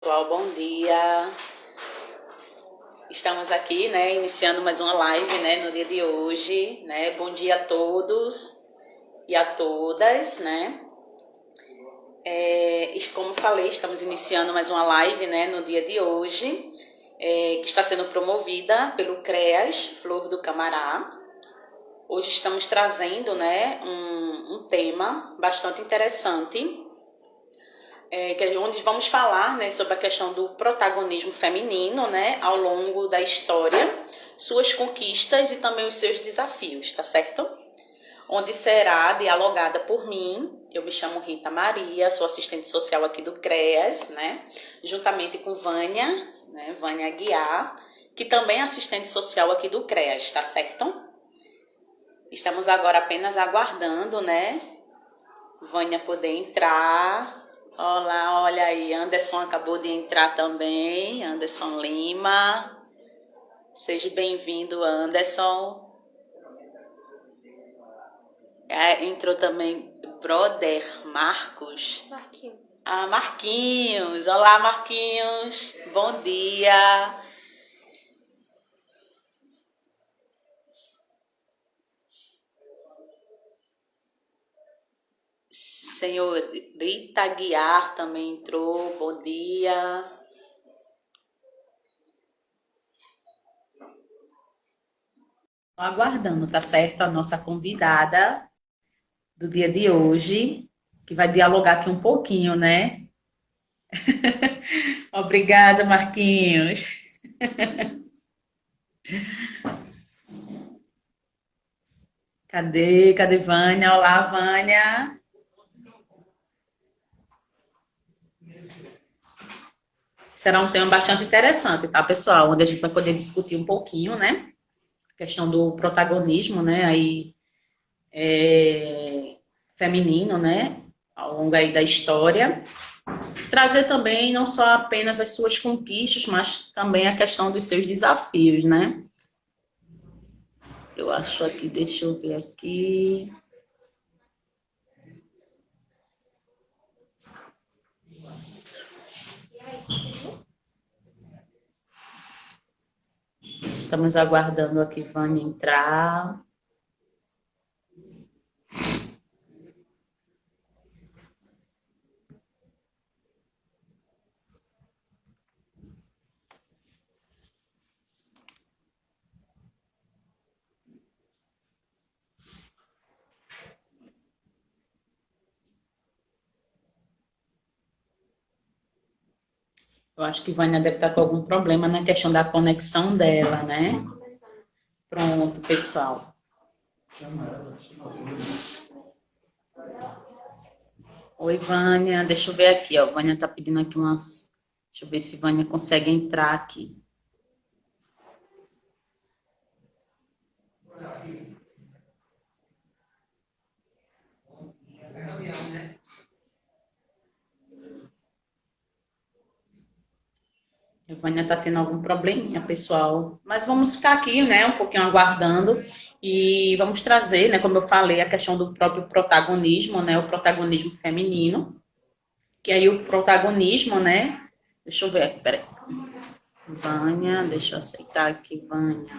Pessoal, bom dia. Estamos aqui, iniciando mais uma live, no dia de hoje, Bom dia a todos e a todas, Como falei, estamos iniciando mais uma live, no dia de hoje, que está sendo promovida pelo CREAS Flor do Camará. Hoje estamos trazendo, um tema bastante interessante, onde vamos falar, sobre a questão do protagonismo feminino, ao longo da história, suas conquistas e também os seus desafios, tá certo? Onde será dialogada por mim. Eu me chamo Rita Maria, sou assistente social aqui do CREAS, juntamente com Vânia, Vânia Aguiar, que também é assistente social aqui do CREAS, tá certo? Estamos agora apenas aguardando, Vânia poder entrar. Olá, olha aí, Anderson acabou de entrar também, Anderson Lima. Seja bem-vindo, Anderson. Entrou também brother Marcos. Marquinhos. Marquinhos. Olá, Marquinhos. Bom dia. Senhorita Guiar também entrou. Bom dia. Estou aguardando, tá certo? A nossa convidada do dia de hoje, que vai dialogar aqui um pouquinho, Obrigada, Marquinhos. Cadê Vânia? Olá, Vânia. Será um tema bastante interessante, tá, pessoal? Onde a gente vai poder discutir um pouquinho, A questão do protagonismo, aí, feminino, ao longo aí da história. Trazer também não só apenas as suas conquistas, mas também a questão dos seus desafios, Eu acho aqui, deixa eu ver aqui. Estamos aguardando aqui Vânia entrar. Eu acho que Vânia deve estar com algum problema na questão da conexão dela, Pronto, pessoal. Oi, Vânia. Deixa eu ver aqui, ó. Vânia tá pedindo aqui umas... Deixa eu ver se Vânia consegue entrar aqui. A Vânia tá tendo algum probleminha, pessoal. Mas vamos ficar aqui, um pouquinho aguardando. E vamos trazer, como eu falei, a questão do próprio protagonismo, o protagonismo feminino. Que aí o protagonismo, Deixa eu ver aqui, peraí. Vânia, deixa eu aceitar aqui, Vânia.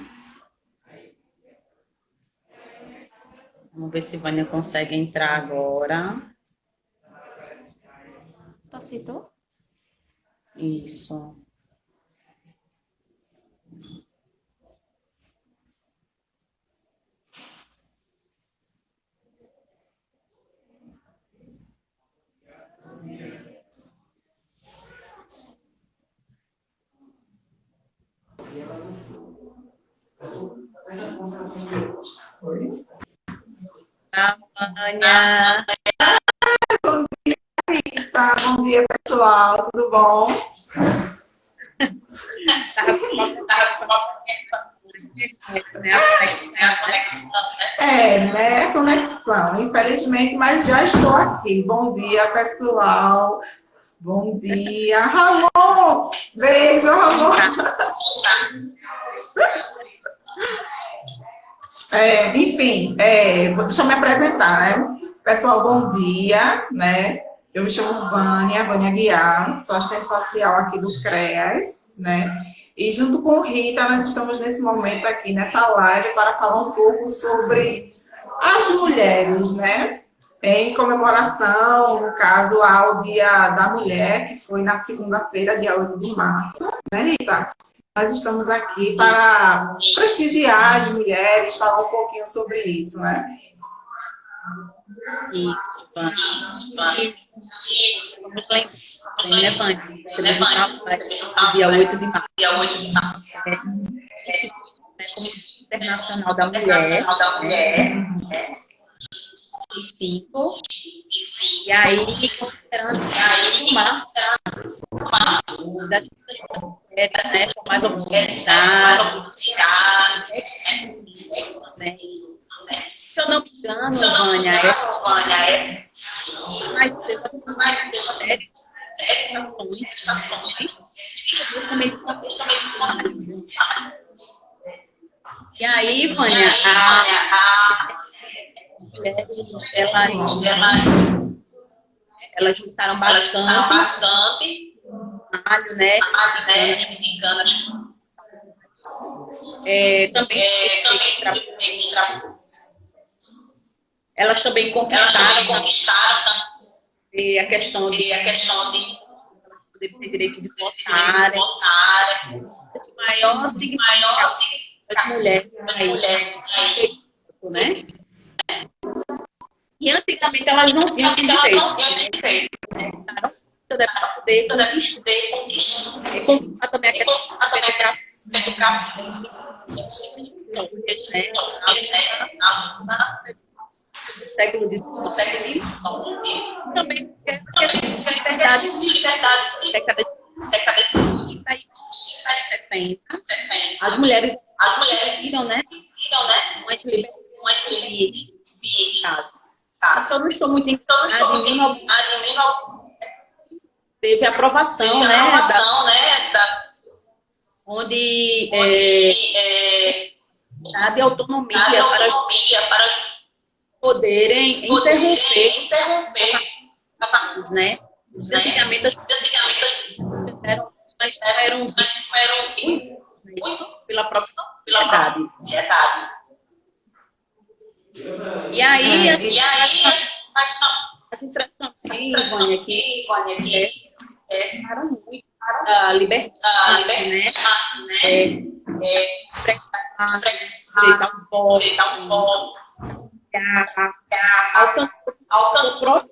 Vamos ver se Vânia consegue entrar agora. Tu aceitou? Isso. Oi. Vânia. Bom dia, pessoal, tudo bom? A conexão, infelizmente, mas já estou aqui. Bom dia, pessoal. Bom dia. Ramon! Beijo, Ramon! Enfim, deixa eu me apresentar, Pessoal, bom dia, Eu me chamo Vânia, Vânia Guiar, sou assistente social aqui do CREAS, né? E junto com o Rita, nós estamos nesse momento aqui, nessa live, para falar um pouco sobre as mulheres, né? Em comemoração, no caso, ao Dia da Mulher, que foi na segunda-feira, dia 8 de março, né, Rita? Nós estamos aqui para prestigiar as mulheres, falar um pouquinho sobre isso, né? Isso, Vânia. Vamos lembrar, né, Vânia? No dia 8 de março. Instituto Internacional da Mulher, né? 5. E aí, considerando o marco das mulheres, né, com mais oportunidades, né? Se eu não me engano, Vânia, e aí, Vânia, as mulheres, elas juntaram bastante alho, né? Também elas também conquistaram a questão de poder ter direito de votar, o maior significado das mulheres aí, né? E antigamente elas não tinham esse direito, né? Para poder conquistar também a questão do século XIX, também a questão de liberdades, década de 30 e 70. As mulheres viram, né? Umas liberdades, caso. Eu não estou muito encantada teve aprovação, né? Onde dá de autonomia para poderem interromper, né? Antigamente as pessoas eram pela própria sociedade. E aí, a gente também, Vânia, aqui, falaram muito a liberdade, né? Expressar, direitar um voto, alcançar o próprio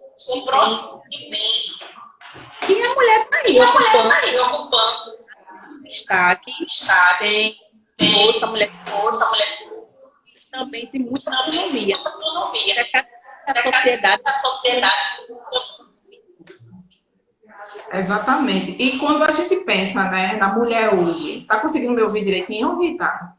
bem. E a mulher está aí, ocupando destaque, tem força, mulher também tem muita autonomia. A sociedade. Exatamente. E quando a gente pensa, né, na mulher hoje, tá conseguindo me ouvir direitinho, Rita?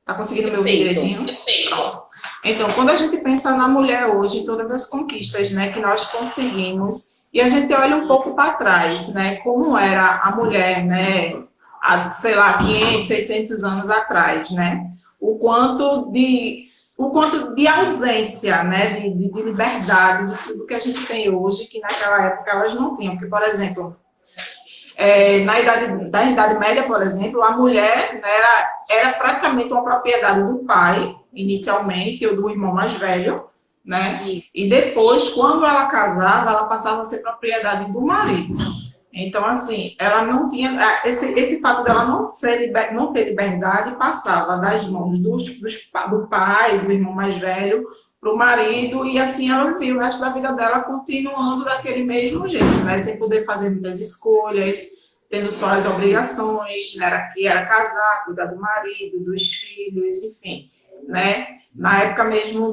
Tá conseguindo me ouvir direitinho? Pronto. Então, quando a gente pensa na mulher hoje, todas as conquistas, né, que nós conseguimos, e a gente olha um pouco para trás, né, como era a mulher, né, há, sei lá, 500, 600 anos atrás, né, o quanto de ausência, né, de liberdade, de tudo que a gente tem hoje, que naquela época elas não tinham. Porque, por exemplo, da Idade Média, por exemplo, a mulher, né, era praticamente uma propriedade do pai, inicialmente, ou do irmão mais velho, né? E depois, quando ela casava, ela passava a ser propriedade do marido. Então, assim, ela não tinha... Esse fato dela não ter liberdade passava das mãos do pai, do irmão mais velho, para o marido, e assim ela vivia o resto da vida dela continuando daquele mesmo jeito, né? Sem poder fazer muitas escolhas, tendo só as obrigações, né? Que era casar, cuidar do marido, dos filhos, enfim, né? Na época mesmo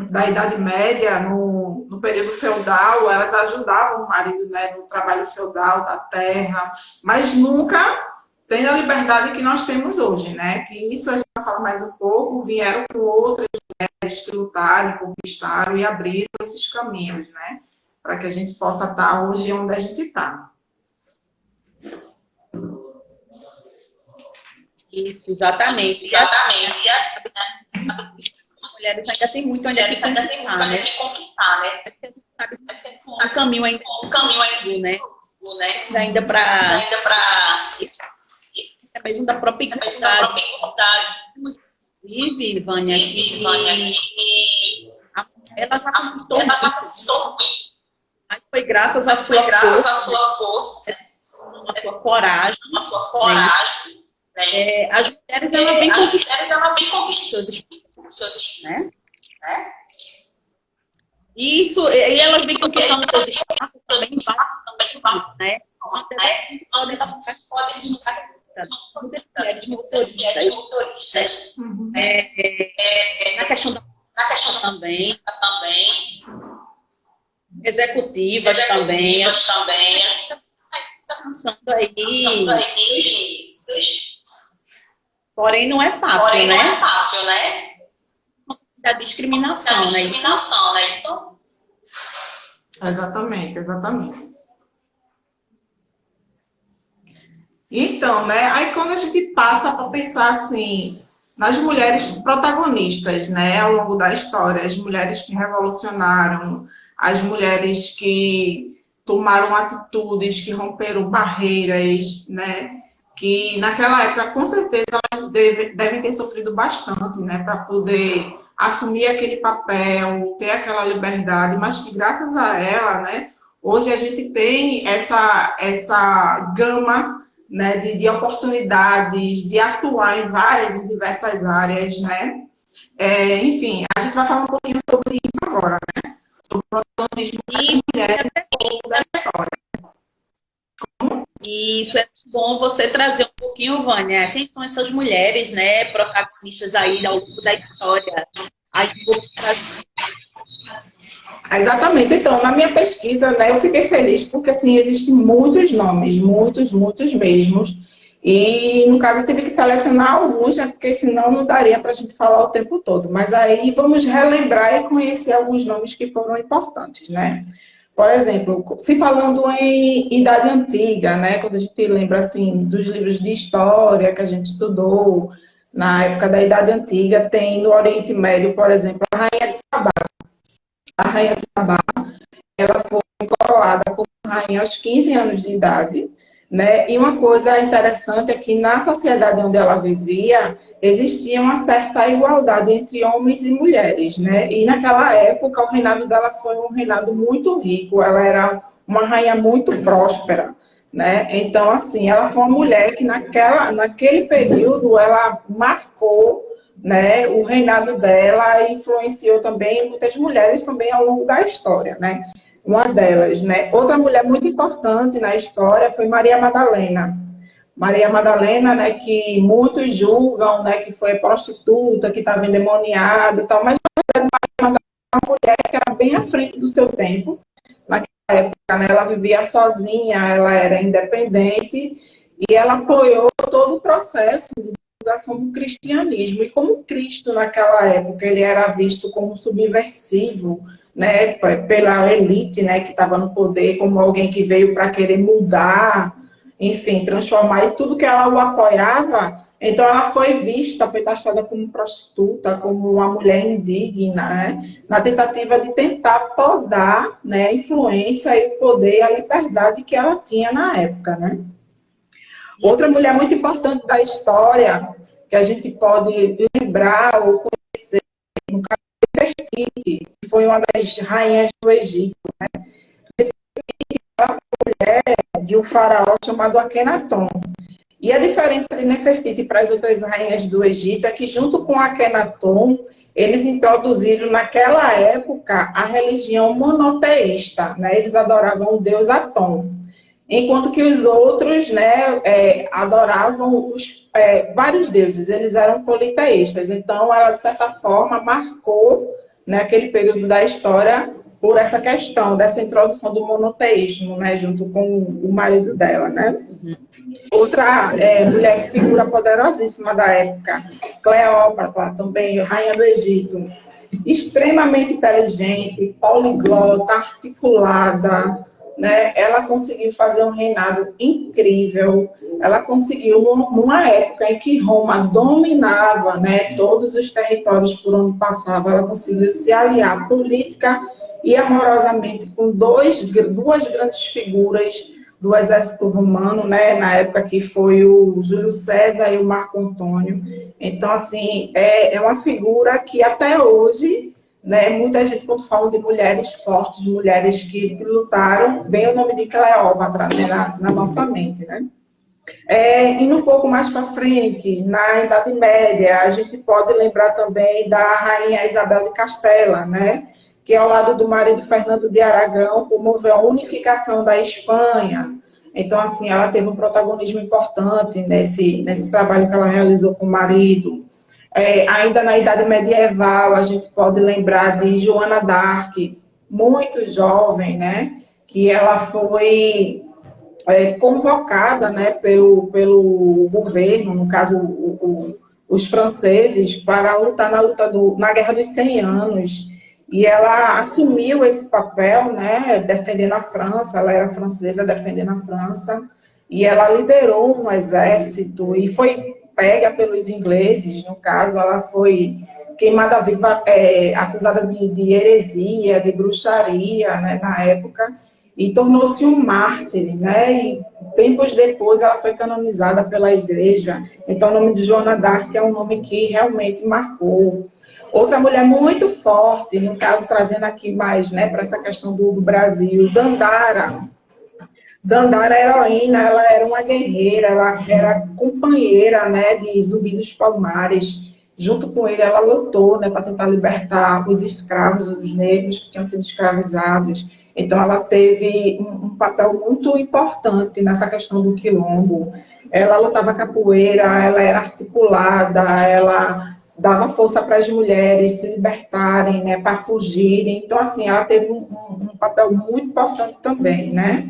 da Idade Média, no período feudal, elas ajudavam o marido, né, no trabalho feudal da terra, mas nunca tendo a liberdade que nós temos hoje, né? Que isso a gente vai falar mais um pouco, vieram com outras mulheres que lutaram, conquistaram e abriram esses caminhos, né? Para que a gente possa estar hoje onde a gente está. Isso, exatamente. As mulheres ainda tem muito onde é que conquistar, né? caminho ainda, né? Ainda para mesmo da própria igualdade. Inclusive, Vânia, que ela já conquistou muito, mas foi graças à sua força, à sua coragem, né? As mulheres, ela vem conquistando seus espaços, né? Isso, e elas vêm conquistando seus espaços também, né? Pode se mulheres motoristas, na questão da também, executivas também, pensando aí, porém não é fácil, né? Da discriminação, né? Então, exatamente. Então, né? Aí quando a gente passa para pensar assim nas mulheres protagonistas, né, ao longo da história, as mulheres que revolucionaram, as mulheres que tomaram atitudes, que romperam barreiras, né, que naquela época, com certeza, elas devem ter sofrido bastante, né, para poder assumir aquele papel, ter aquela liberdade, mas que graças a ela, né, hoje a gente tem essa gama, né, de oportunidades, de atuar em várias e diversas áreas, né? Enfim, a gente vai falar um pouquinho sobre isso agora, né? Sobre o protagonismo das mulheres ao longo da história. Isso é bom você trazer um pouquinho, Vânia. Quem são essas mulheres, né, protagonistas aí ao longo da história? Aí, exatamente. Então, na minha pesquisa, né, eu fiquei feliz porque, assim, existem muitos nomes, muitos mesmos. E, no caso, eu tive que selecionar alguns, né, porque senão não daria para a gente falar o tempo todo. Mas aí vamos relembrar e conhecer alguns nomes que foram importantes, né? Por exemplo, se falando em Idade Antiga, né, quando a gente lembra, assim, dos livros de história que a gente estudou na época da Idade Antiga, tem no Oriente Médio, por exemplo, a Rainha de Sabá. A Rainha de Sabá, ela foi coroada como rainha aos 15 anos de idade, né? E uma coisa interessante é que na sociedade onde ela vivia, existia uma certa igualdade entre homens e mulheres, né? E naquela época, o reinado dela foi um reinado muito rico, ela era uma rainha muito próspera, né? Então, assim, ela foi uma mulher que naquele período, ela marcou, né, o reinado dela influenciou também muitas mulheres também ao longo da história, né? Uma delas, né? Outra mulher muito importante na história foi Maria Madalena. Maria Madalena, né, que muitos julgam, né, que foi prostituta, que estava endemoniada e tal, mas na verdade Maria Madalena é uma mulher que era bem à frente do seu tempo. Naquela época, né, ela vivia sozinha, ela era independente e ela apoiou todo o processo de divulgação do cristianismo. E como Cristo, naquela época, ele era visto como subversivo, né, pela elite, né, que estava no poder, como alguém que veio para querer mudar, enfim, transformar, e tudo que ela o apoiava, então ela foi vista, foi taxada como prostituta, como uma mulher indigna, né, na tentativa de tentar podar, né, a influência e o poder e a liberdade que ela tinha na época, né. Outra mulher muito importante da história, que a gente pode lembrar ou conhecer, no caso de Nefertiti, que foi uma das rainhas do Egito, né? Nefertiti foi uma mulher de um faraó chamado Akenaton. E a diferença de Nefertiti para as outras rainhas do Egito é que, junto com Akenaton, eles introduziram naquela época a religião monoteísta, né? Eles adoravam o deus Atom. Enquanto que os outros, né, adoravam vários deuses, eles eram politeístas. Então, ela, de certa forma, marcou, né, aquele período da história por essa questão, dessa introdução do monoteísmo, né, junto com o marido dela, né? Outra mulher, figura poderosíssima da época, Cleópatra, também, rainha do Egito, extremamente inteligente, poliglota, articulada, né? Ela conseguiu fazer um reinado incrível. Ela conseguiu, numa época em que Roma dominava, né, todos os territórios por onde passava, ela conseguiu se aliar política e amorosamente com duas grandes figuras do exército romano, né, na época que foi o Júlio César e o Marco Antônio. Então, assim, é uma figura que até hoje, né, muita gente, quando fala de mulheres fortes, mulheres que lutaram, vem o nome de Cleópatra, né, na nossa mente, né? Indo um pouco mais para frente, na Idade Média, a gente pode lembrar também da rainha Isabel de Castela, né? Que ao lado do marido Fernando de Aragão promoveu a unificação da Espanha. Então, assim, ela teve um protagonismo importante nesse trabalho que ela realizou com o marido. Ainda na Idade Medieval, a gente pode lembrar de Joana d'Arc, muito jovem, né? Que ela foi convocada, né, pelo governo, no caso os franceses, para lutar na Guerra dos 100 Anos. E ela assumiu esse papel, né, defendendo a França, ela era francesa defendendo a França, e ela liderou um exército e foi pega pelos ingleses, no caso, ela foi queimada viva, acusada de heresia, de bruxaria, né, na época, e tornou-se um mártir, né? E tempos depois ela foi canonizada pela igreja. Então o nome de Joana d'Arc é um nome que realmente marcou. Outra mulher muito forte, no caso trazendo aqui mais, né, para essa questão do Brasil, Dandara. Dandara, a heroína, ela era uma guerreira, ela era companheira, né, de Zumbi dos Palmares. Junto com ele, ela lutou, né, para tentar libertar os escravos, os negros que tinham sido escravizados. Então, ela teve um papel muito importante nessa questão do quilombo. Ela lutava capoeira, ela era articulada, ela dava força para as mulheres se libertarem, né, para fugirem. Então, assim, ela teve um papel muito importante também, né?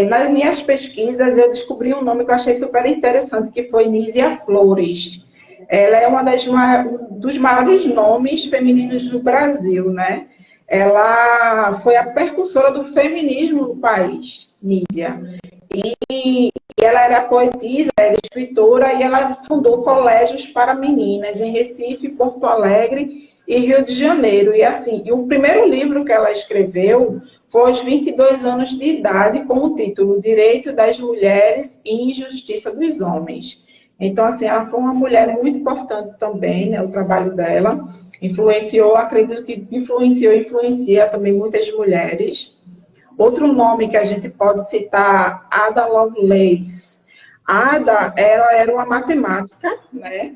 Nas minhas pesquisas, eu descobri um nome que eu achei super interessante, que foi Nísia Flores. Ela é um dos maiores nomes femininos do Brasil, né? Ela foi a precursora do feminismo no país, Nísia. E ela era poetisa, era escritora, e ela fundou colégios para meninas em Recife, Porto Alegre e Rio de Janeiro. E assim, o primeiro livro que ela escreveu foi aos 22 anos de idade, com o título Direito das Mulheres e Injustiça dos Homens. Então, assim, ela foi uma mulher muito importante também, né, o trabalho dela. Influenciou, acredito que influenciou e influencia também muitas mulheres. Outro nome que a gente pode citar, Ada Lovelace. Ada, ela era uma matemática, né?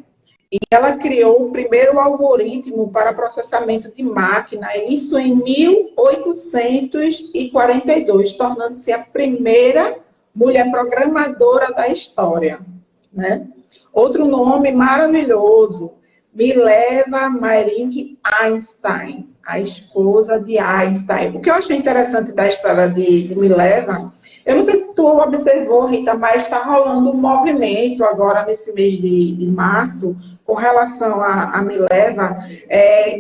E ela criou o primeiro algoritmo para processamento de máquina, isso em 1842, tornando-se a primeira mulher programadora da história, né? Outro nome maravilhoso, Mileva Mayrink Einstein, a esposa de Einstein. O que eu achei interessante da história de Mileva, eu não sei se tu observou, Rita, mas está rolando um movimento agora nesse mês de março, com relação a Mileva,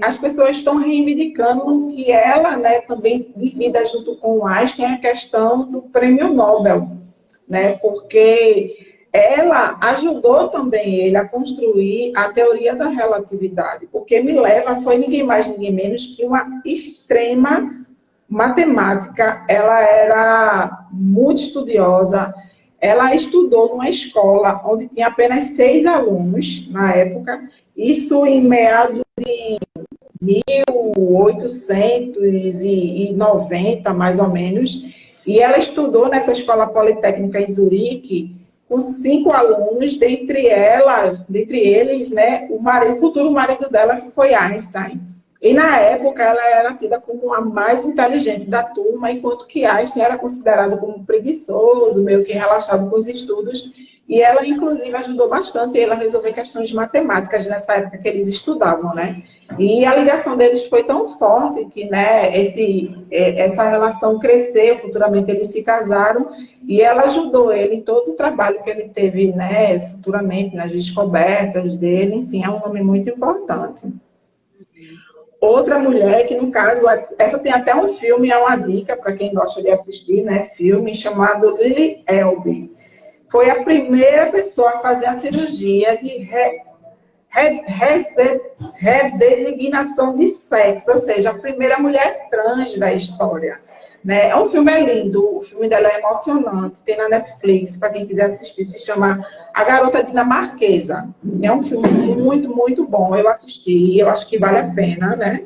as pessoas estão reivindicando que ela, né, também divida junto com o Einstein a questão do prêmio Nobel, né, porque ela ajudou também ele a construir a teoria da relatividade, porque Mileva foi ninguém mais, ninguém menos que uma extrema matemática. Ela era muito estudiosa, ela estudou numa escola onde tinha apenas 6 alunos na época, isso em meados de 1890, mais ou menos, e ela estudou nessa escola politécnica em Zurique, com 5 alunos, dentre eles, né, o futuro marido dela, que foi Einstein. E na época ela era tida como a mais inteligente da turma, enquanto que Einstein era considerado como preguiçoso, meio que relaxado com os estudos. E ela, inclusive, ajudou bastante ele a resolver questões matemáticas nessa época que eles estudavam, né? E a ligação deles foi tão forte que, né, essa relação cresceu, futuramente eles se casaram, e ela ajudou ele em todo o trabalho que ele teve, né, futuramente, nas descobertas dele, enfim, é um nome muito importante. Outra mulher que, no caso, essa tem até um filme, é uma dica para quem gosta de assistir, né, filme chamado Lily Elbe. Foi a primeira pessoa a fazer a cirurgia de redesignação de sexo, ou seja, a primeira mulher trans da história. Né? O filme é lindo, o filme dela é emocionante, tem na Netflix, para quem quiser assistir, se chama A Garota Dinamarquesa. É um filme muito, muito bom, eu assisti, eu acho que vale a pena, né?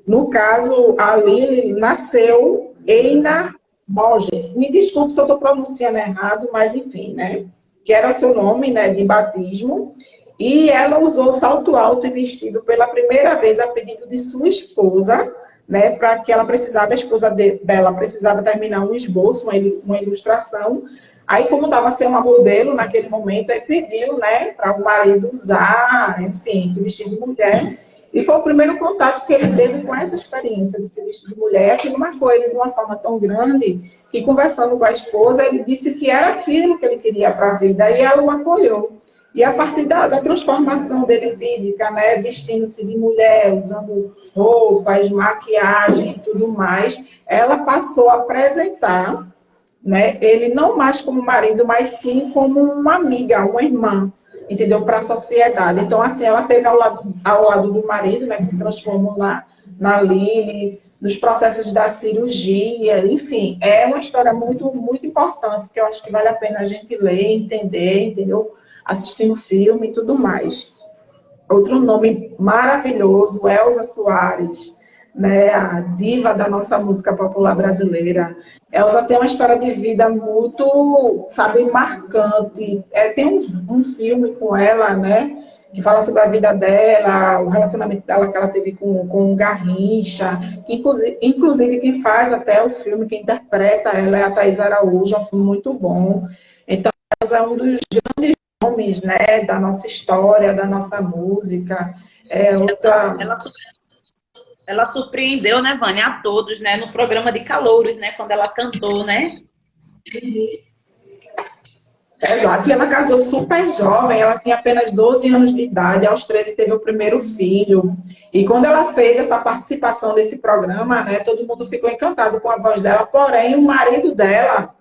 No caso, ali nasceu Eina Borges. Me desculpe se eu estou pronunciando errado, mas enfim, né? Que era seu nome, né, de batismo. E ela usou salto alto e vestido pela primeira vez a pedido de sua esposa, né, para que ela precisava, a esposa dela precisava terminar um esboço, uma ilustração. Aí, como estava sendo uma modelo naquele momento, aí pediu, né, para o marido usar, enfim, se vestir de mulher. E foi o primeiro contato que ele teve com essa experiência de se vestir de mulher, que marcou ele de uma forma tão grande que, conversando com a esposa, ele disse que era aquilo que ele queria para a vida, e ela o apoiou. E a partir da transformação dele física, né, vestindo-se de mulher, usando roupas, maquiagem e tudo mais, ela passou a apresentar, né, ele não mais como marido, mas sim como uma amiga, uma irmã, entendeu? Para a sociedade. Então, assim, ela teve ao lado do marido, né, que se transformou na Lili, nos processos da cirurgia, enfim, é uma história muito, muito importante, que eu acho que vale a pena a gente ler, entender, entendeu? Assistindo filme e tudo mais. Outro nome maravilhoso, Elza Soares, né, a diva da nossa música popular brasileira. Elza tem uma história de vida muito, sabe, marcante. Tem um filme com ela, né, que fala sobre a vida dela, o relacionamento dela que ela teve com o Garrincha, que inclusive quem faz até o filme, quem interpreta ela é a Thaís Araújo, é um filme muito bom. Então, Elza é um dos grandes nomes, né, da nossa história, da nossa música. Ela surpreendeu, né, Vânia, a todos, né, no programa de Calouros, né, quando ela cantou, né? Aqui ela casou super jovem, ela tinha apenas 12 anos de idade, aos 13 teve o primeiro filho. E quando ela fez essa participação desse programa, né, todo mundo ficou encantado com a voz dela, porém o marido dela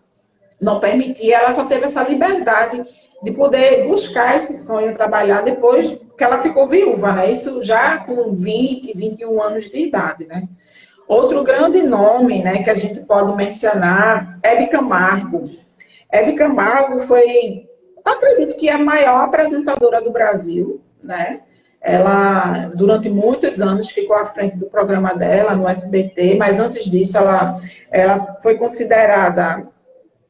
não permitia, ela só teve essa liberdade de poder buscar esse sonho, trabalhar depois que ela ficou viúva, né? Isso já com 20, 21 anos de idade, né? Outro grande nome, né, que a gente pode mencionar, Hebe Camargo. Hebe Camargo foi, acredito que a maior apresentadora do Brasil, né? Ela, durante muitos anos, ficou à frente do programa dela no SBT, mas antes disso ela foi considerada...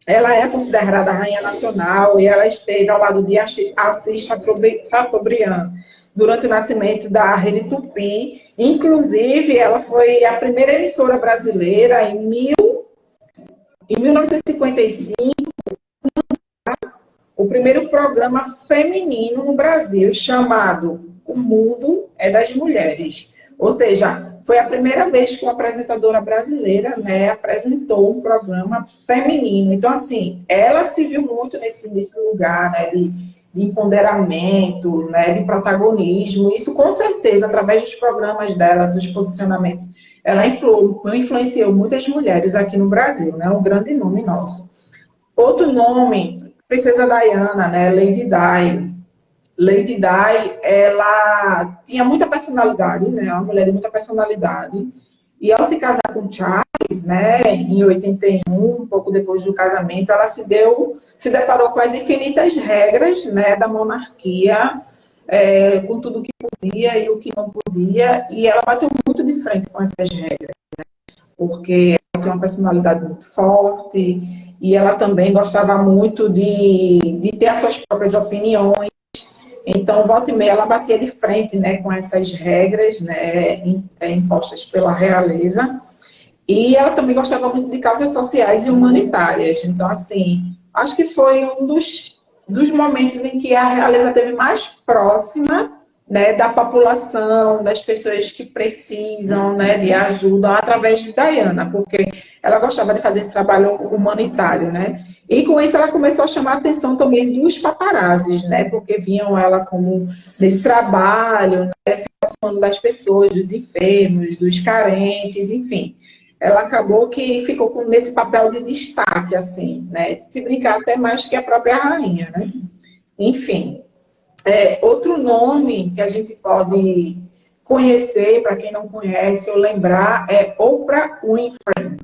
Ela é considerada a rainha nacional e ela esteve ao lado de Assis Chateaubriand durante o nascimento da Rede Tupi. Inclusive, ela foi a primeira emissora brasileira em 1955, o primeiro programa feminino no Brasil, chamado O Mundo é das Mulheres. Ou seja, foi a primeira vez que uma apresentadora brasileira, né, apresentou um programa feminino. Então, assim, ela se viu muito nesse lugar, né, de empoderamento, né, de protagonismo. Isso, com certeza, através dos programas dela, dos posicionamentos, ela influenciou muitas mulheres aqui no Brasil, né, um grande nome nosso. Outro nome, Princesa Diana, né, Lady Di. Lady Di, ela tinha muita personalidade, né? Uma mulher de muita personalidade. E ao se casar com Charles, né, em 81, um pouco depois do casamento, ela se deparou com as infinitas regras, né, da monarquia, com tudo o que podia e o que não podia, e ela bateu muito de frente com essas regras, né? Porque ela tinha uma personalidade muito forte, e ela também gostava muito de ter as suas próprias opiniões. Então, volta e meia, ela batia de frente, né, com essas regras, né, impostas pela realeza. E ela também gostava muito de causas sociais e humanitárias. Então, assim, acho que foi um dos momentos em que a realeza esteve mais próxima, né, da população, das pessoas que precisam, né, de ajuda, através de Diana, porque ela gostava de fazer esse trabalho humanitário, né? E com isso ela começou a chamar a atenção também dos paparazzis, né? Porque viam ela como nesse trabalho, né, se aproximando das pessoas, dos enfermos, dos carentes, enfim. Ela acabou que ficou nesse papel de destaque, assim, né? Se brincar até mais que a própria rainha, né? Enfim. Outro nome que a gente pode conhecer, para quem não conhece ou lembrar, é Oprah Winfrey.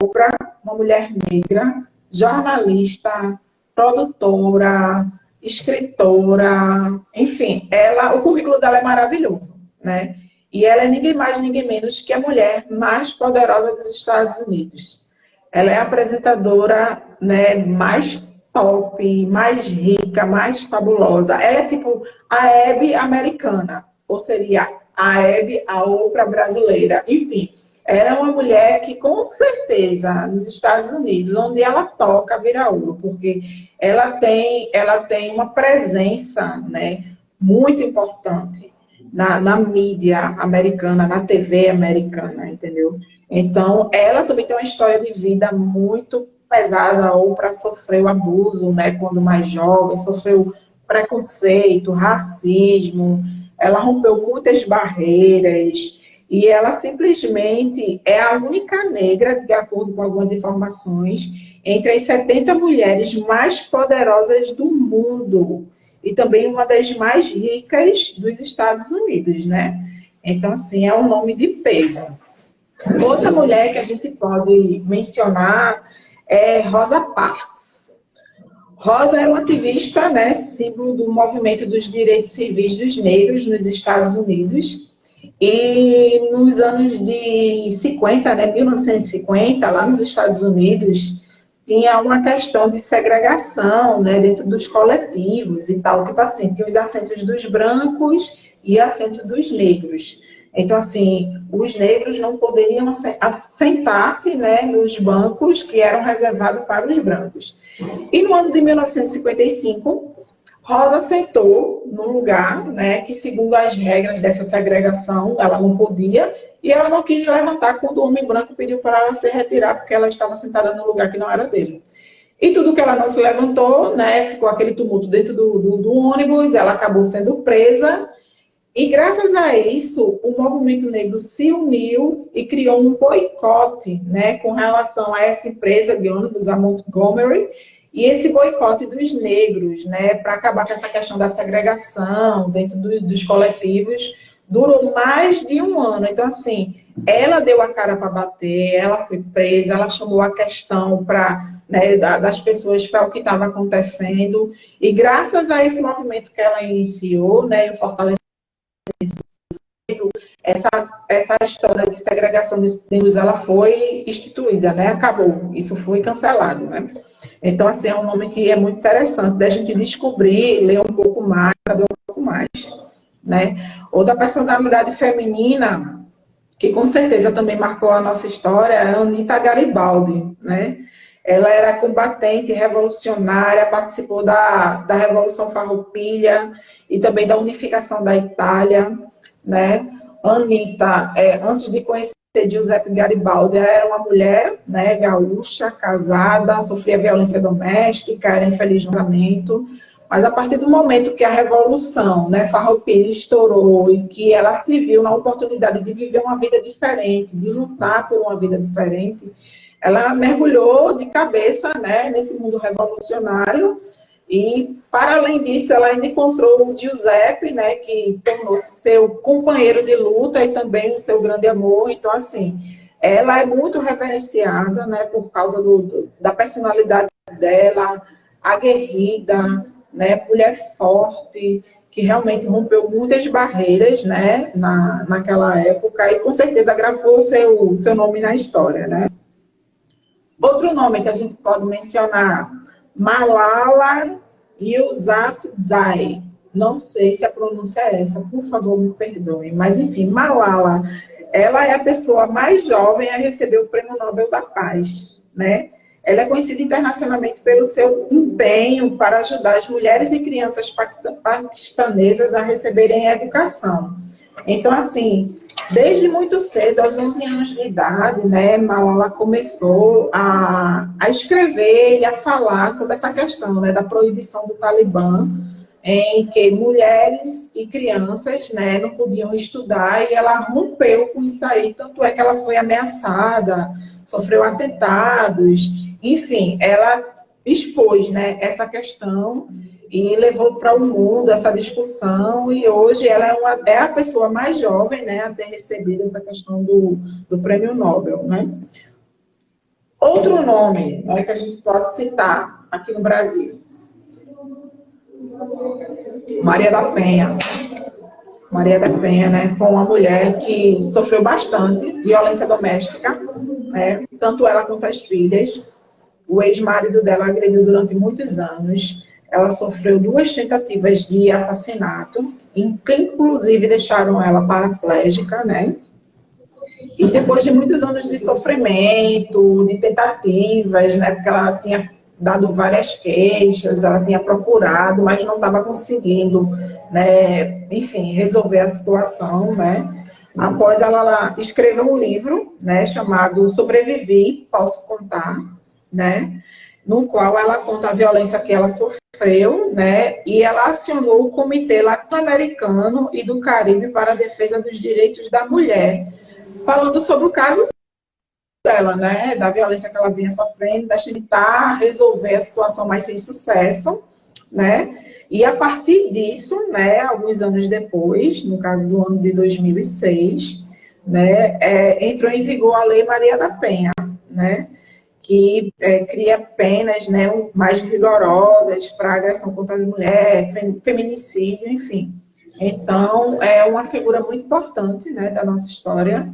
Oprah, uma mulher negra, jornalista, produtora, escritora, enfim, o currículo dela é maravilhoso, né? E ela é ninguém mais, ninguém menos que a mulher mais poderosa dos Estados Unidos. Ela é a apresentadora, né, mais top, mais rica, mais fabulosa. Ela é tipo a Hebe americana, ou seria a Hebe, a Oprah brasileira. Enfim, ela é uma mulher que, com certeza, nos Estados Unidos, onde ela toca, vira ouro, porque ela tem uma presença, né, muito importante na mídia americana, na TV americana, entendeu? Então, ela também tem uma história de vida muito pesada, ou para sofrer o abuso, né, quando mais jovem, sofreu preconceito, racismo, ela rompeu muitas barreiras, e ela simplesmente é a única negra, de acordo com algumas informações, entre as 70 mulheres mais poderosas do mundo e também uma das mais ricas dos Estados Unidos, né? Então, assim, é um nome de peso. Outra mulher que a gente pode mencionar é Rosa Parks. Rosa era uma ativista, né, símbolo do movimento dos direitos civis dos negros nos Estados Unidos. E nos anos de 50, né, 1950, lá nos Estados Unidos, tinha uma questão de segregação, né, dentro dos coletivos e tal. Tipo assim, tinha os assentos dos brancos e assentos dos negros. Então, assim, os negros não poderiam sentar-se, né, nos bancos que eram reservados para os brancos. E no ano de 1955, Rosa sentou num lugar, né, que segundo as regras dessa segregação, ela não podia, e ela não quis levantar quando o homem branco pediu para ela se retirar, porque ela estava sentada num lugar que não era dele. E tudo que ela não se levantou, né, ficou aquele tumulto dentro do ônibus, ela acabou sendo presa, e graças a isso, o movimento negro se uniu e criou um boicote, né, com relação a essa empresa de ônibus, a Montgomery, e esse boicote dos negros, né, para acabar com essa questão da segregação dentro dos coletivos, durou mais de um ano. Então, assim, ela deu a cara para bater, ela foi presa, ela chamou a questão né, das pessoas para o que estava acontecendo, e graças a esse movimento que ela iniciou, né, o fortalecimento, essa história de segregação de negros, ela foi instituída, né, acabou, isso foi cancelado, né. Então, assim, é um nome que é muito interessante da gente descobrir, ler um pouco mais, saber um pouco mais, né. Outra personalidade feminina que com certeza também marcou a nossa história é a Anita Garibaldi, né. Ela era combatente, revolucionária, participou da Revolução Farroupilha e também da unificação da Itália, né. Anita, antes de conhecer Giuseppe Garibaldi, ela era uma mulher, né, gaúcha, casada, sofria violência doméstica, era infeliz no casamento, mas a partir do momento que a Revolução, né, Farroupilha estourou e que ela se viu na oportunidade de viver uma vida diferente, de lutar por uma vida diferente, ela mergulhou de cabeça, né, nesse mundo revolucionário. E, para além disso, ela ainda encontrou o Giuseppe, né, que tornou-se seu companheiro de luta e também o seu grande amor. Então, assim, ela é muito reverenciada, né, por causa da personalidade dela, aguerrida, né, mulher forte, que realmente rompeu muitas barreiras, né, naquela época e, com certeza, gravou o seu nome na história, né. Outro nome que a gente pode mencionar, Malala Yousafzai. Não sei se a pronúncia é essa, por favor, me perdoem. Mas, enfim, Malala, ela é a pessoa mais jovem a receber o Prêmio Nobel da Paz, né? Ela é conhecida internacionalmente pelo seu empenho para ajudar as mulheres e crianças paquistanesas a receberem educação. Então, assim, desde muito cedo, aos 11 anos de idade, né, Malala começou a escrever e a falar sobre essa questão, né, da proibição do Talibã, em que mulheres e crianças, né, não podiam estudar, e ela rompeu com isso aí, tanto é que ela foi ameaçada, sofreu atentados, enfim, ela expôs, né, essa questão e levou para o mundo essa discussão, e hoje ela é a pessoa mais jovem, né, a ter recebido essa questão do Prêmio Nobel, né. Outro nome, né, que a gente pode citar aqui no Brasil, Maria da Penha. Maria da Penha, né, foi uma mulher que sofreu bastante violência doméstica, né, tanto ela quanto as filhas. O ex-marido dela agrediu durante muitos anos. Ela sofreu 2 tentativas de assassinato, que inclusive deixaram ela paraplégica, né? E depois de muitos anos de sofrimento, de tentativas, né? Porque ela tinha dado várias queixas, ela tinha procurado, mas não estava conseguindo, né? Enfim, resolver a situação, né? Após ela escreveu um livro, né? Chamado Sobrevivi, Posso Contar, né? No qual ela conta a violência que ela sofreu, né? E ela acionou o Comitê Latino-Americano e do Caribe para a Defesa dos Direitos da Mulher, falando sobre o caso dela, né? Da violência que ela vinha sofrendo, da tentar resolver a situação, mas sem sucesso, né? E a partir disso, né? Alguns anos depois, no caso do ano de 2006, né? Entrou em vigor a Lei Maria da Penha, né? Que cria penas, né, mais rigorosas para agressão contra a mulher, feminicídio, enfim. Então, é uma figura muito importante, né, da nossa história,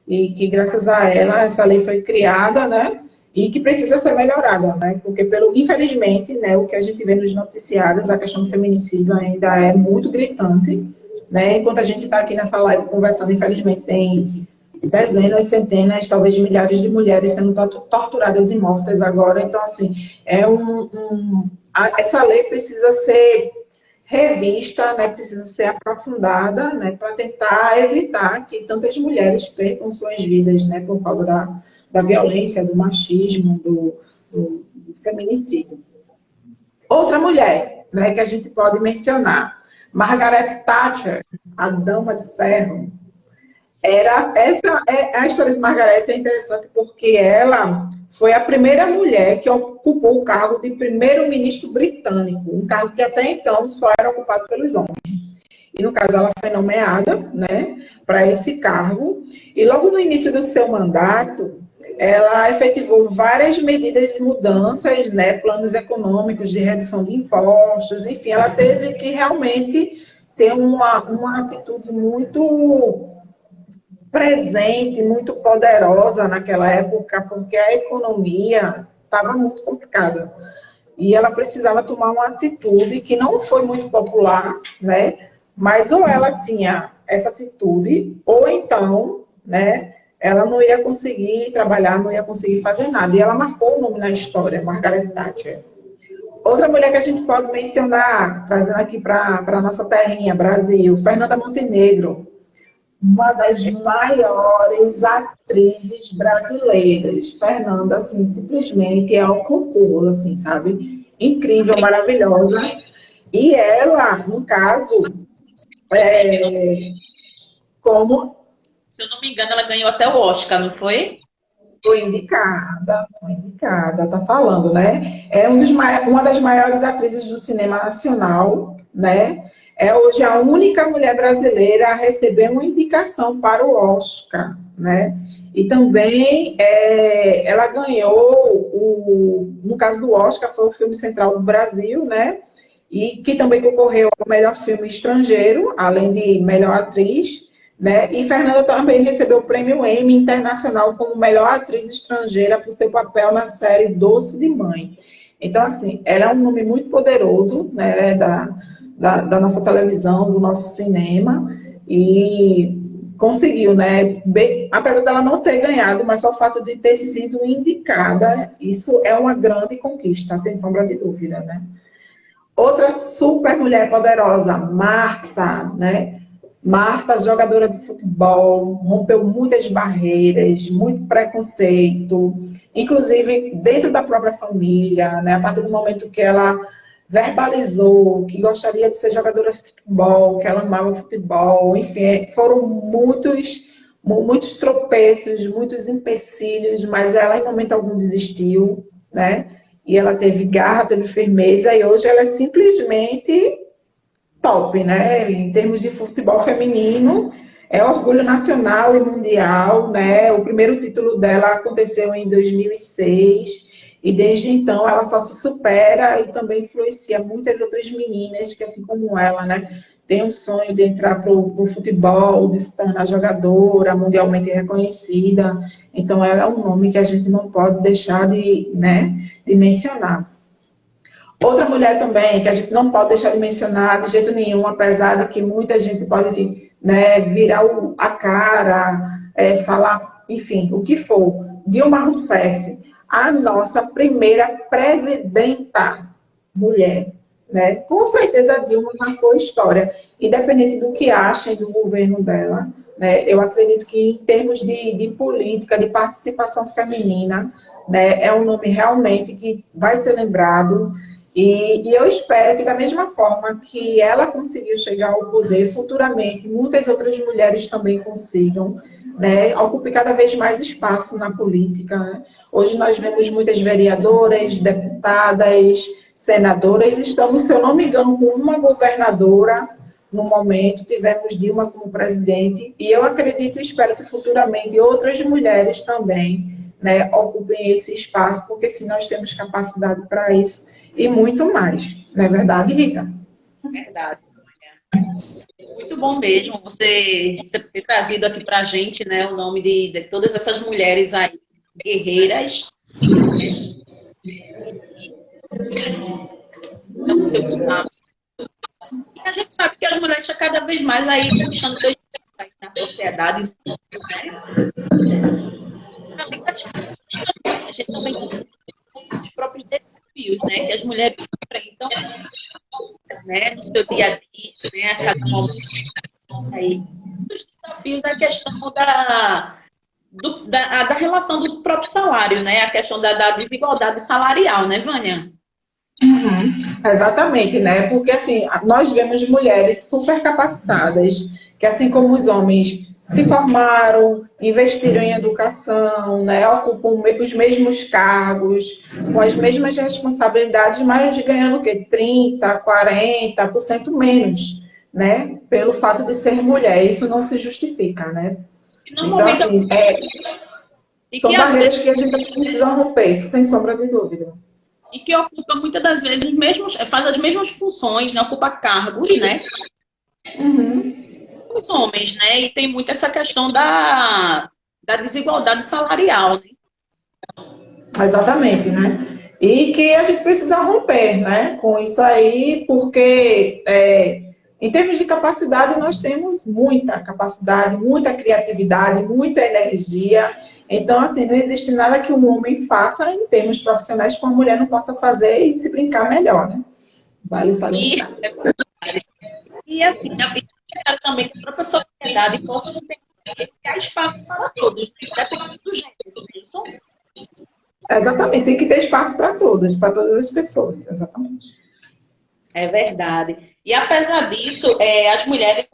e que, graças a ela, essa lei foi criada, né, e que precisa ser melhorada, né, porque, infelizmente, né, o que a gente vê nos noticiários, a questão do feminicídio ainda é muito gritante, né, enquanto a gente está aqui nessa live conversando, infelizmente, tem dezenas, centenas, talvez milhares de mulheres sendo torturadas e mortas agora. Então, assim, essa lei precisa ser revista, né, precisa ser aprofundada, né, para tentar evitar que tantas mulheres percam suas vidas, né, por causa da violência, do machismo, do feminicídio. Outra mulher, né, que a gente pode mencionar, Margaret Thatcher, a Dama de Ferro. A história de Margaret é interessante porque ela foi a primeira mulher que ocupou o cargo de primeiro-ministro britânico, um cargo que até então só era ocupado pelos homens. E no caso ela foi nomeada, né, para esse cargo, e logo no início do seu mandato, ela efetivou várias medidas de mudanças, né, planos econômicos de redução de impostos, enfim, ela teve que realmente ter uma atitude muito presente, muito poderosa naquela época, porque a economia estava muito complicada. E ela precisava tomar uma atitude que não foi muito popular, né? Mas ou ela tinha essa atitude, ou então, né, ela não ia conseguir trabalhar, não ia conseguir fazer nada. E ela marcou o nome na história, Margaret Thatcher. Outra mulher que a gente pode mencionar, trazendo aqui para a nossa terrinha, Brasil, Fernanda Montenegro, uma das maiores atrizes brasileiras. Fernanda, assim, simplesmente é ao concurso, assim, sabe? Incrível, maravilhosa. E ela, no caso, como... Se eu não me engano, ela ganhou até o Oscar, não foi? Foi indicada, tá falando, né? É uma das maiores atrizes do cinema nacional, né? É hoje a única mulher brasileira a receber uma indicação para o Oscar, né? E também ela ganhou, no caso do Oscar, foi o filme central do Brasil, né? E que também concorreu ao melhor filme estrangeiro, além de melhor atriz, né? E Fernanda também recebeu o prêmio Emmy Internacional como melhor atriz estrangeira por seu papel na série Doce de Mãe. Então, assim, ela é um nome muito poderoso, né, da nossa televisão, do nosso cinema, e conseguiu, né, apesar dela não ter ganhado, mas só o fato de ter sido indicada, isso é uma grande conquista, sem sombra de dúvida, né. Outra super mulher poderosa, Marta, né, Marta, jogadora de futebol, rompeu muitas barreiras, muito preconceito, inclusive dentro da própria família, né, a partir do momento que ela verbalizou que gostaria de ser jogadora de futebol, que ela amava futebol, enfim, foram muitos tropeços, muitos empecilhos, mas ela em momento algum desistiu, né? e ela teve garra, teve firmeza, e hoje ela é simplesmente top, né? Em termos de futebol feminino, é orgulho nacional e mundial, né? O primeiro título dela aconteceu em 2006, e desde então ela só se supera e também influencia muitas outras meninas que, assim como ela, né, tem um sonho de entrar para o futebol, de se tornar jogadora mundialmente reconhecida. Então, ela é um nome que a gente não pode deixar de, né, de mencionar. Outra mulher também, que a gente não pode deixar de mencionar de jeito nenhum, apesar de que muita gente pode, né, virar a cara, falar, enfim, o que for. Dilma Rousseff, a nossa primeira presidenta mulher, né? Com certeza a Dilma marcou história, independente do que achem do governo dela, né? Eu acredito que em termos de política, de participação feminina, né, é um nome realmente que vai ser lembrado. E eu espero que, da mesma forma que ela conseguiu chegar ao poder, futuramente muitas outras mulheres também consigam, né, ocupem cada vez mais espaço na política, né? Hoje nós vemos muitas vereadoras, deputadas, senadoras, estamos, se eu não me engano, com uma governadora no momento, tivemos Dilma como presidente, e eu acredito e espero que futuramente outras mulheres também, né, ocupem esse espaço, porque se nós temos capacidade para isso, e muito mais. Não é verdade, Rita? Verdade. Muito bom mesmo você ter trazido aqui para a gente, né, o nome de todas essas mulheres aí, guerreiras. Então, seu contato. E a gente sabe que as mulheres estão cada vez mais aí puxando seus direitos na sociedade, né? A gente também tem os próprios desafios, né, que as mulheres enfrentam, né, no seu dia a dia, né, a cada momento. Aí, os desafios é a questão da relação do próprio salário, né, a questão da desigualdade salarial, né, Vânia? Uhum, exatamente, né? Porque assim, nós vemos mulheres super capacitadas, que assim como os homens se formaram, investiram em educação, né? Ocupam os mesmos cargos, com as mesmas responsabilidades, mas ganhando o quê? 30%, 40% menos, né? Pelo fato de ser mulher. Isso não se justifica, né? Então, assim, são barreiras que a gente precisa romper, sem sombra de dúvida. E que ocupa muitas das vezes faz as mesmas funções, né? Ocupa cargos, né? Uhum. Os homens, né? E tem muito essa questão da desigualdade salarial, né? Exatamente, né? E que a gente precisa romper, né, com isso aí, porque em termos de capacidade, nós temos muita capacidade, muita criatividade, muita energia. Então, assim, não existe nada que um homem faça em termos profissionais que uma mulher não possa fazer e se brincar melhor, né? Vale salientar. E assim, é necessário também que a própria sociedade possa ter espaço para todos, independente do gênero. Isso? Exatamente, tem que ter espaço para todas as pessoas, exatamente. É verdade. E apesar disso, as mulheres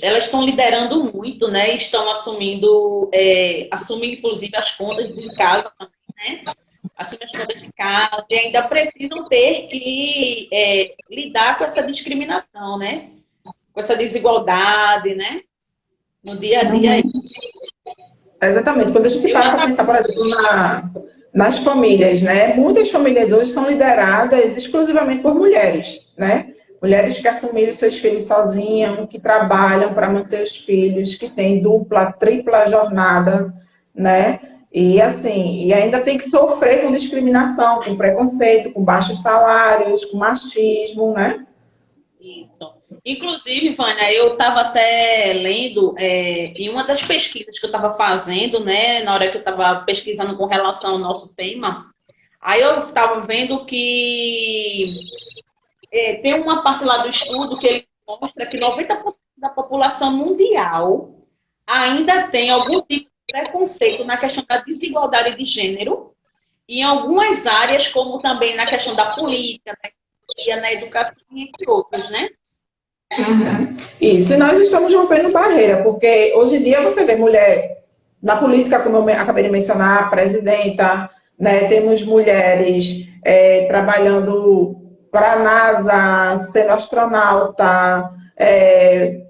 elas estão liderando muito, né? Estão assumindo inclusive as contas de casa também, né? Assumem as contas de casa e ainda precisam ter que lidar com essa discriminação, né? Com essa desigualdade, né? No dia a dia. Exatamente. Quando a gente para para pensar, por exemplo, nas famílias, né? Muitas famílias hoje são lideradas exclusivamente por mulheres, né? Mulheres que assumiram seus filhos sozinhas, que trabalham para manter os filhos, que têm dupla, tripla jornada, né? E assim, e ainda tem que sofrer com discriminação, com preconceito, com baixos salários, com machismo, né? Isso. Inclusive, Vânia, eu estava até lendo em uma das pesquisas que eu estava fazendo, né, na hora que eu estava pesquisando com relação ao nosso tema, aí eu estava vendo que tem uma parte lá do estudo que ele mostra que 90% da população mundial ainda tem algum tipo de preconceito na questão da desigualdade de gênero, e em algumas áreas, como também na questão da política, na educação, entre outros, né? Uhum. Isso, e nós estamos rompendo barreira, porque hoje em dia você vê mulher na política, como eu acabei de mencionar, presidenta, né? Temos mulheres trabalhando para a NASA, sendo astronauta,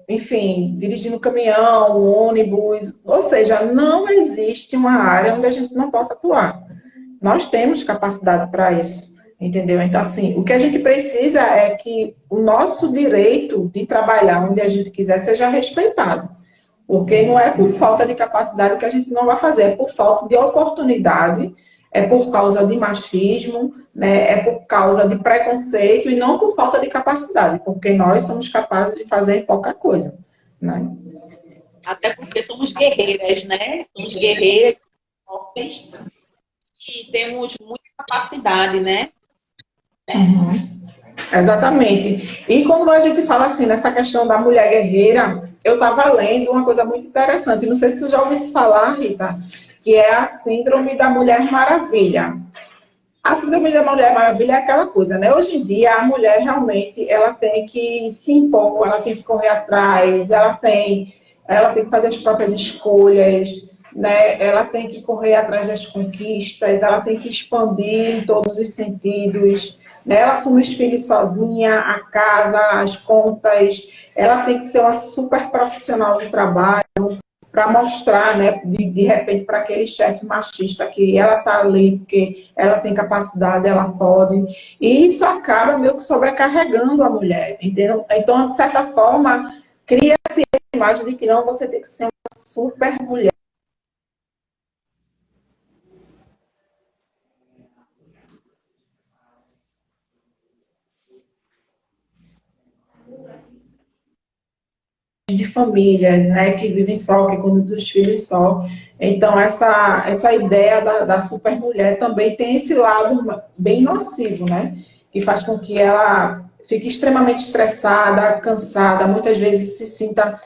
enfim, dirigindo caminhão, ônibus, ou seja, não existe uma área onde a gente não possa atuar. Nós temos capacidade para isso, entendeu? Então, assim, o que a gente precisa é que o nosso direito de trabalhar onde a gente quiser seja respeitado. Porque não é por falta de capacidade que a gente não vai fazer, é por falta de oportunidade, é por causa de machismo, né, é por causa de preconceito e não por falta de capacidade, porque nós somos capazes de fazer pouca coisa, né? Até porque somos guerreiras, né? Somos guerreiras, fortes, e temos muita capacidade, né? Uhum. Exatamente. E quando a gente fala assim, nessa questão da mulher guerreira, eu estava lendo uma coisa muito interessante, não sei se tu já ouviu falar, Rita, que é a Síndrome da Mulher Maravilha. A Síndrome da Mulher Maravilha é aquela coisa, né? Hoje em dia, a mulher realmente, ela tem que se impor, ela tem que correr atrás, ela tem que fazer as próprias escolhas, né? Ela tem que correr atrás das conquistas, ela tem que expandir em todos os sentidos, né? Ela assume os filhos sozinha, a casa, as contas, ela tem que ser uma super profissional de trabalho, para mostrar, né, de repente, para aquele chefe machista que ela está ali porque ela tem capacidade, ela pode. E isso acaba meio que sobrecarregando a mulher, entendeu? Então, de certa forma, cria-se a imagem de que não, você tem que ser uma super mulher. De família, né, que vivem só, que cuidam dos filhos só. Então, essa ideia da supermulher também tem esse lado bem nocivo, né, que faz com que ela fique extremamente estressada, cansada, muitas vezes se sinta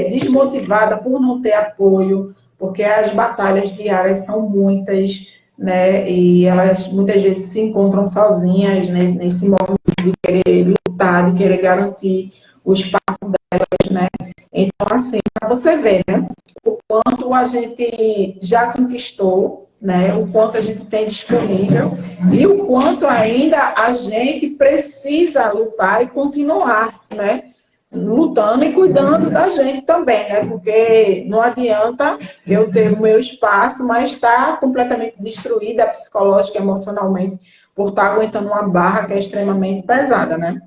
desmotivada por não ter apoio, porque as batalhas diárias são muitas, né, e elas muitas vezes se encontram sozinhas, né, nesse movimento de querer lutar, de querer garantir o espaço delas, né? Então, assim, para você ver, né? O quanto a gente já conquistou, né? O quanto a gente tem disponível e o quanto ainda a gente precisa lutar e continuar, né? Lutando e cuidando da gente também, né? Porque não adianta eu ter o meu espaço, mas estar completamente destruída psicológica, emocionalmente, por estar aguentando uma barra que é extremamente pesada, né?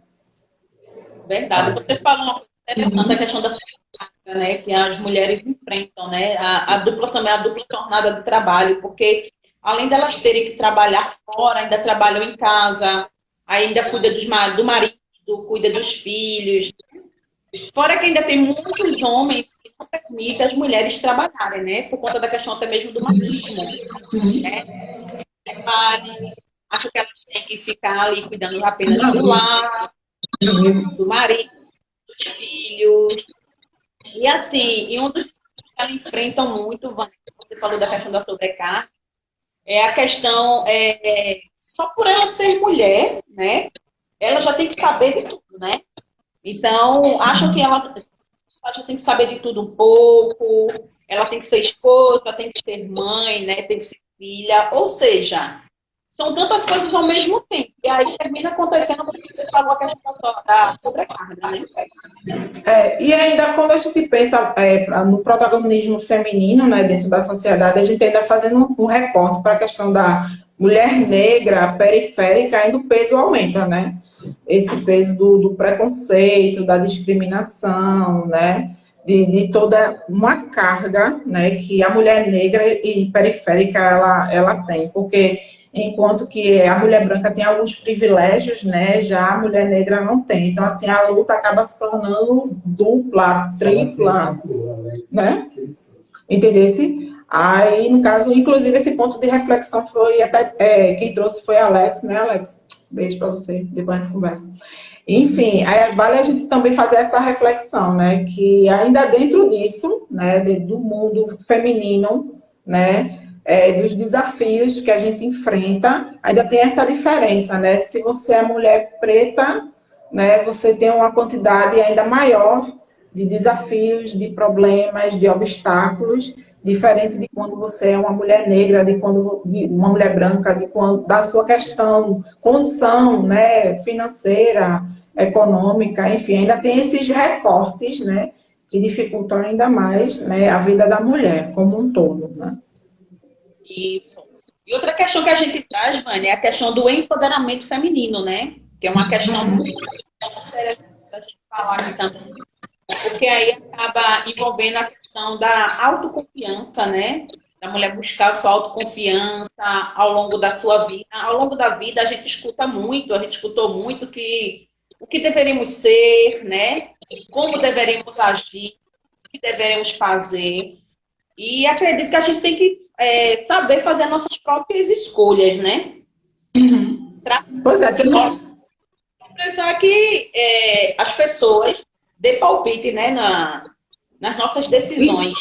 Verdade. Você falou uma coisa interessante, a questão da sobrecarga, né, que as mulheres enfrentam, né, a dupla também, a dupla jornada de trabalho, porque além delas terem que trabalhar fora, ainda trabalham em casa, ainda cuida do marido, cuida dos filhos. Fora que ainda tem muitos homens que não permitem as mulheres trabalharem, né, por conta da questão até mesmo do machismo, né? Acho que elas têm que ficar ali cuidando apenas do lar, do marido, dos filhos. E assim, e um dos que elas enfrentam muito, Vanessa, você falou da questão da sobrecarga, é a questão, só por ela ser mulher, né? Ela já tem que saber de tudo, né? Então, acho que ela tem que saber de tudo um pouco, ela tem que ser esposa, tem que ser mãe, né? Tem que ser filha, ou seja, são tantas coisas ao mesmo tempo. E aí termina acontecendo porque você falou a questão da sobrecarga, né? E ainda quando a gente pensa no protagonismo feminino, né, dentro da sociedade, a gente ainda fazendo um recorte para a questão da mulher negra, periférica, ainda o peso aumenta, né? Esse peso do preconceito, da discriminação, né? De toda uma carga, né, que a mulher negra e periférica ela tem, porque enquanto que a mulher branca tem alguns privilégios, né, já a mulher negra não tem. Então, assim, a luta acaba se tornando dupla, tripla, né? Entendesse? Aí, no caso, inclusive, esse ponto de reflexão foi até quem trouxe foi a Alex, né, Alex? Beijo para você, depois a gente conversa. Enfim, vale a gente também fazer essa reflexão, né, que ainda dentro disso, né, do mundo feminino, né, dos desafios que a gente enfrenta, ainda tem essa diferença, né? Se você é mulher preta, né, você tem uma quantidade ainda maior de desafios, de problemas, de obstáculos diferente de quando você é uma mulher negra, de uma mulher branca, da sua condição, né, financeira, econômica, enfim, ainda tem esses recortes, né, que dificultam ainda mais, né, a vida da mulher como um todo, né? Isso. E outra questão que a gente traz, Vânia, é a questão do empoderamento feminino, né? Que é uma questão muito interessante da gente falar aqui também. Porque aí acaba envolvendo a questão da autoconfiança, né? Da mulher buscar a sua autoconfiança ao longo da sua vida. Ao longo da vida a gente escuta muito, a gente escutou muito que o que deveríamos ser, né? Como deveríamos agir, o que deveríamos fazer. E acredito que a gente tem que saber fazer nossas próprias escolhas, né? Uhum. Pois é, temos... Precisar que as pessoas dê palpite, né, nas nossas decisões.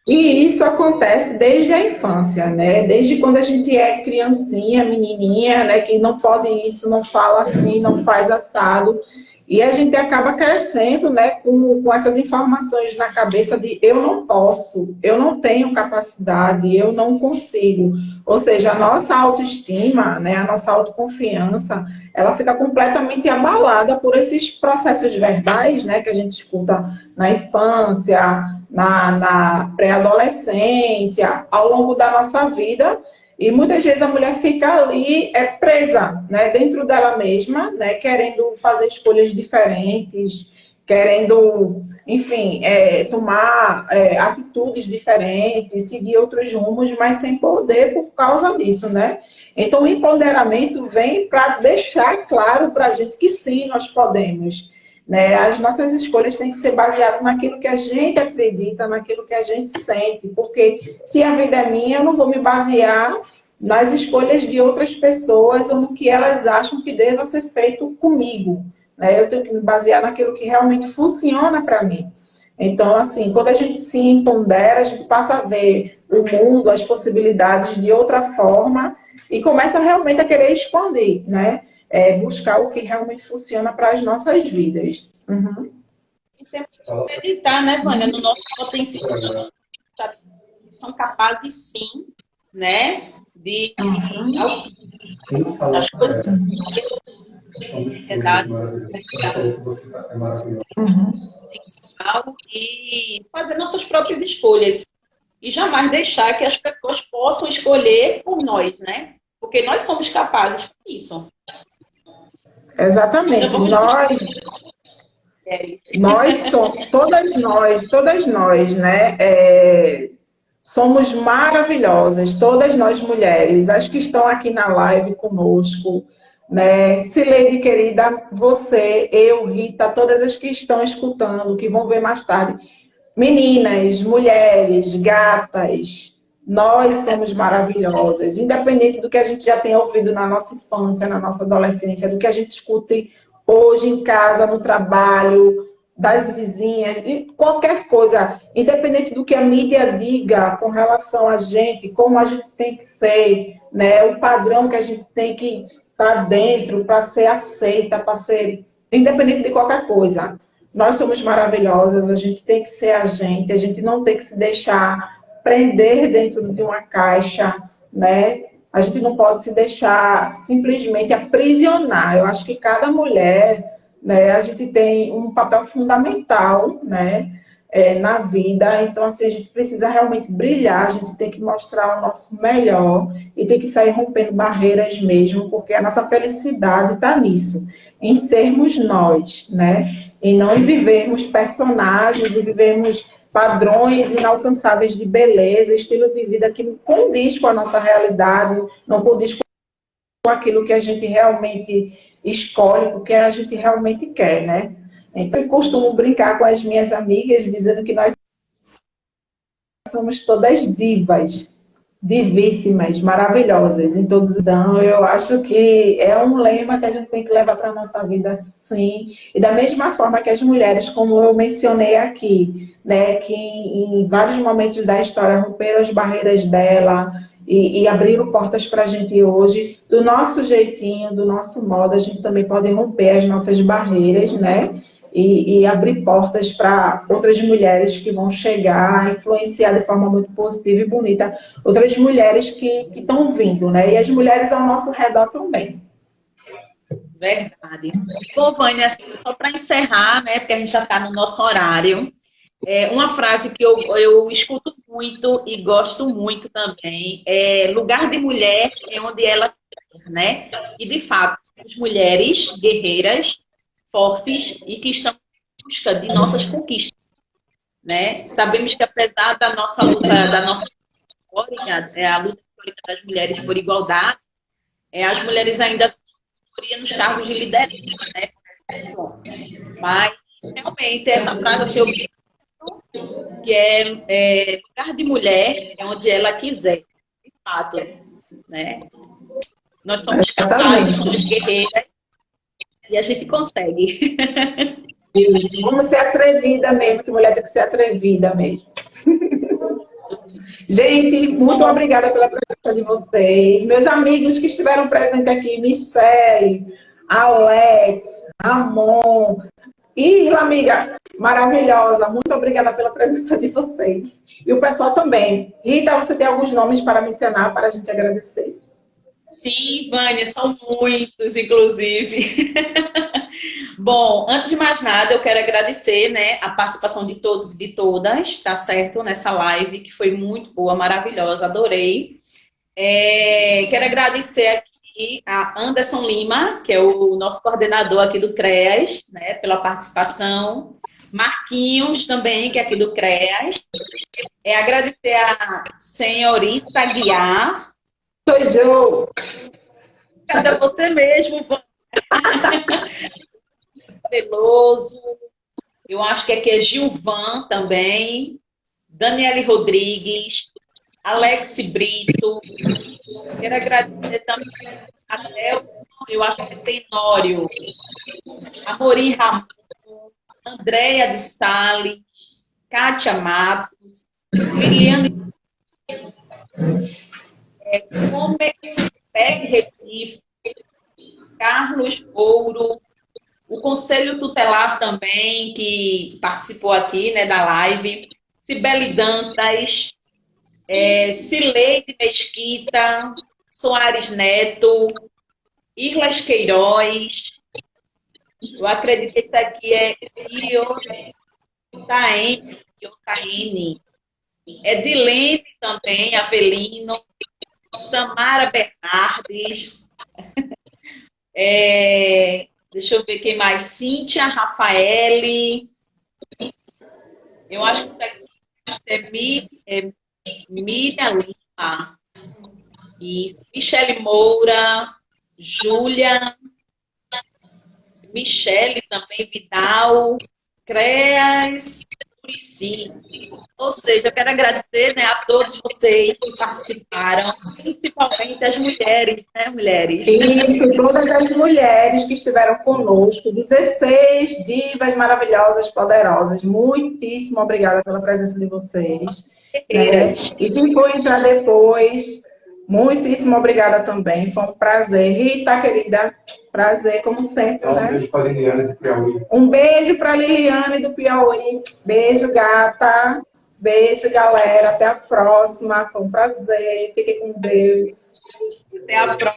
E isso acontece desde a infância, né? Desde quando a gente é criancinha, menininha, né? Que não pode isso, não fala assim, não faz assado. E a gente acaba crescendo, né? Com essas informações na cabeça de eu não posso, eu não tenho capacidade, eu não consigo. Ou seja, a nossa autoestima, né? A nossa autoconfiança, ela fica completamente abalada por esses processos verbais, né? Que a gente escuta na infância, na pré-adolescência, ao longo da nossa vida, e muitas vezes a mulher fica ali presa, né, dentro dela mesma, né, querendo fazer escolhas diferentes, querendo, enfim, tomar atitudes diferentes, seguir outros rumos, mas sem poder por causa disso, né? Então, o empoderamento vem para deixar claro para a gente que sim, nós podemos. Né? As nossas escolhas têm que ser baseadas naquilo que a gente acredita, naquilo que a gente sente, porque se a vida é minha, eu não vou me basear nas escolhas de outras pessoas ou no que elas acham que deva ser feito comigo. Né? Eu tenho que me basear naquilo que realmente funciona para mim. Então, assim, quando a gente se empodera, a gente passa a ver o mundo, as possibilidades de outra forma e começa realmente a querer expandir, né? Buscar o que realmente funciona para as nossas vidas. Uhum. E temos que acreditar, né, Vânia, no nosso potencial. São capazes, sim, né, de as coisas e fazer nossas próprias escolhas. E jamais deixar que as pessoas possam escolher por nós, né? Porque nós somos capazes disso. Exatamente. Nós somos, todas nós, né? Somos maravilhosas, todas nós mulheres, as que estão aqui na live conosco, né? Cileide, querida, você, eu, Rita, todas as que estão escutando, que vão ver mais tarde. Meninas, mulheres, gatas, nós somos maravilhosas, independente do que a gente já tenha ouvido na nossa infância, na nossa adolescência, do que a gente escute hoje em casa, no trabalho, das vizinhas, de qualquer coisa, independente do que a mídia diga com relação a gente, como a gente tem que ser, né, o padrão que a gente tem que estar dentro para ser aceita, para ser independente de qualquer coisa. Nós somos maravilhosas, a gente tem que ser a gente não tem que se deixar prender dentro de uma caixa, né? A gente não pode se deixar simplesmente aprisionar. Eu acho que cada mulher, né, a gente tem um papel fundamental, né, na vida. Então, assim, a gente precisa realmente brilhar, a gente tem que mostrar o nosso melhor e tem que sair rompendo barreiras mesmo, porque a nossa felicidade está nisso, em sermos nós, né? E não em vivermos personagens e vivermos padrões inalcançáveis de beleza, estilo de vida que não condiz com a nossa realidade, não condiz com aquilo que a gente realmente escolhe, porque a gente realmente quer, né? Então, eu costumo brincar com as minhas amigas, dizendo que nós somos todas divas, divíssimas, maravilhosas em todos. Então, eu acho que é um lema que a gente tem que levar para a nossa vida, sim. E da mesma forma que as mulheres, como eu mencionei aqui, né, que em vários momentos da história romperam as barreiras dela e abriram portas para a gente hoje, do nosso jeitinho, do nosso modo, a gente também pode romper as nossas barreiras, né? e abrir portas para outras mulheres que vão chegar, influenciar de forma muito positiva e bonita outras mulheres que estão vindo, né? E as mulheres ao nosso redor também. Verdade. Bom, Vânia, só para encerrar, né, porque a gente já está no nosso horário, uma frase que eu escuto muito e gosto muito também é: lugar de mulher é onde ela quer, né? E, de fato, somos mulheres guerreiras, fortes e que estão em busca de nossas conquistas, né? Sabemos que, apesar da nossa luta, da nossa história, a luta histórica das mulheres por igualdade, as mulheres ainda nos cargos de liderança, né? Mas, realmente, essa frase, assim, que é lugar de mulher é onde ela quiser, de fato, né? Nós somos capazes, somos guerreiras e a gente consegue. Isso. Vamos ser atrevida mesmo, que mulher tem que ser atrevida mesmo. Gente, muito obrigada pela presença de vocês. Meus amigos que estiveram presentes aqui, Michele, Alex, Ramon e amiga maravilhosa, muito obrigada pela presença de vocês. E o pessoal também. Rita, você tem alguns nomes para mencionar para a gente agradecer? Sim, Vânia, são muitos, inclusive. Bom, antes de mais nada, eu quero agradecer, né, a participação de todos e de todas, tá certo? Nessa live, que foi muito boa, maravilhosa, adorei. Quero agradecer aqui a Anderson Lima, que é o nosso coordenador aqui do CREAS, né, pela participação. Marquinhos também, que é aqui do CREAS. Agradecer a senhorita Guiar. Sou eu. Cadê você mesmo, Veloso. Eu acho que aqui é Gilvan também. Daniele Rodrigues. Alex Brito. Quero agradecer também a Thelma, eu acho que é Tenório. Amorim Ramon. Andréia de Salles. Kátia Matos. Liliane Homer Recife. Carlos Ouro. O Conselho Tutelar também, que participou aqui, né, da live. Cibele Dantas, Cileide Mesquita, Soares Neto, Irlas Queiroz. Eu acredito que isso aqui é Iotaene. Edilene também, Avelino. Samara Bernardes. Deixa eu ver quem mais. Cíntia, Rafaele. Eu acho que isso aqui é Miriam Lima. E Michele Moura. Júlia. Michele também, Vidal. CREAS. Muricy. Ou seja, eu quero agradecer, né, a todos vocês que participaram, principalmente as mulheres, né, mulheres? Isso, todas as mulheres que estiveram conosco, 16 divas maravilhosas, poderosas. Muitíssimo obrigada pela presença de vocês. Né? E quem for entrar depois, muitíssimo obrigada também. Foi um prazer. Rita, querida, prazer, como sempre. Né? Beijo para a Liliane do Piauí. Um beijo para a Liliane do Piauí. Beijo, gata. Beijo, galera. Até a próxima. Foi um prazer. Fiquem com Deus. Até a próxima.